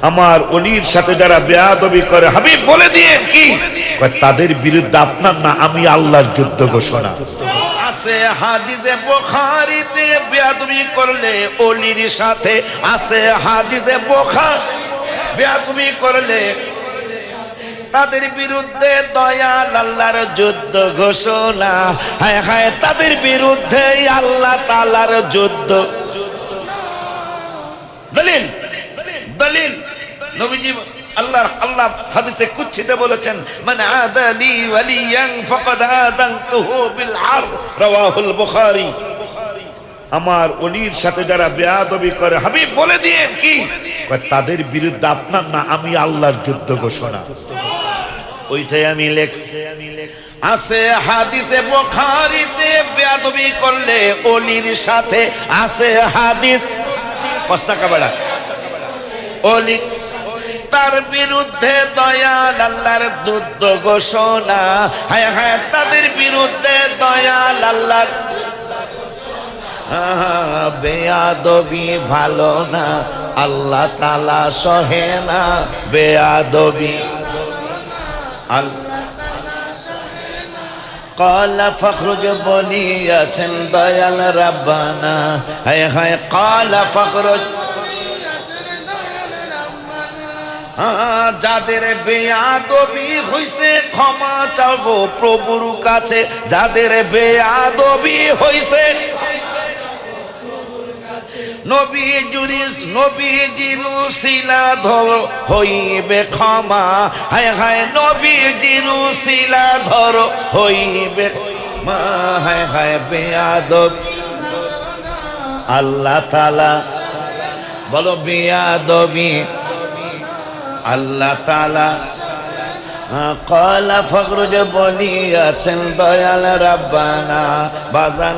আমার ওলির সাথে যারা বেয়াদবি করে হাবিব বলে দিয়ে কি তাদের বিরুদ্ধে আপনার না আমি আল্লাহর যুদ্ধ ঘোষণা আছে হাদিসে বুখারীতে বেয়াদবি করলে ওলির সাথে আছে হাদিসে বুখারী বেয়াদবি করলে তাদের বিরুদ্ধে দয়াল আল্লাহর যুদ্ধ ঘোষণা হায় হায় তাদের বিরুদ্ধে আল্লাহ তাআলার যুদ্ধ দলিল দলিল নবীজি আল্লাহ হাদিসে কুদসিতে বলেছেন মান আদালি ওয়ালিয়ান ফাকাদ আযানতুহু বিল হারব রাওয়াহুল বুখারী আমার ওলির সাথে যারা বেয়াদবি করে হাবিব বলে দিয়ে কি তাদের বিরুদ্ধে আপনার না আমি আল্লাহর যুদ্ধ ঘোষণা ওইটাই আমি লেখছি আছে হাদিসে বুখারীতে বেয়াদবি করলে ওলির সাথে আছে হাদিস কস্তা কাবাড়া ওলি তার বিরুদ্ধে দয়াল আল্লাহর যুদ্ধ ঘোষণা হায় হায় তাদের বিরুদ্ধে দয়াল আল্লাহর বেয়াদবি ভালো না আল্লাহ তাআলা সহে না বেয়াদবি قال فخرج বলিয়াছেন দয়াল রাব্বানা হায় হায় قال فخرج যাদের বেয়াদবি হইছে ক্ষমা চাইবো প্রভুর কাছে যাদের বেয়াদবি হইছে নবীজির উসিলা ধর হইবে ক্ষমা হায় হায় নবীজির উসিলা ধর হইবে মা হায় হায় বেয়াদব আল্লাহ তাআলা বলো বেয়াদবি আল্লাহ তাআলা قال فخرج বলিয়াছেন দয়াল রাব্বানা বাজান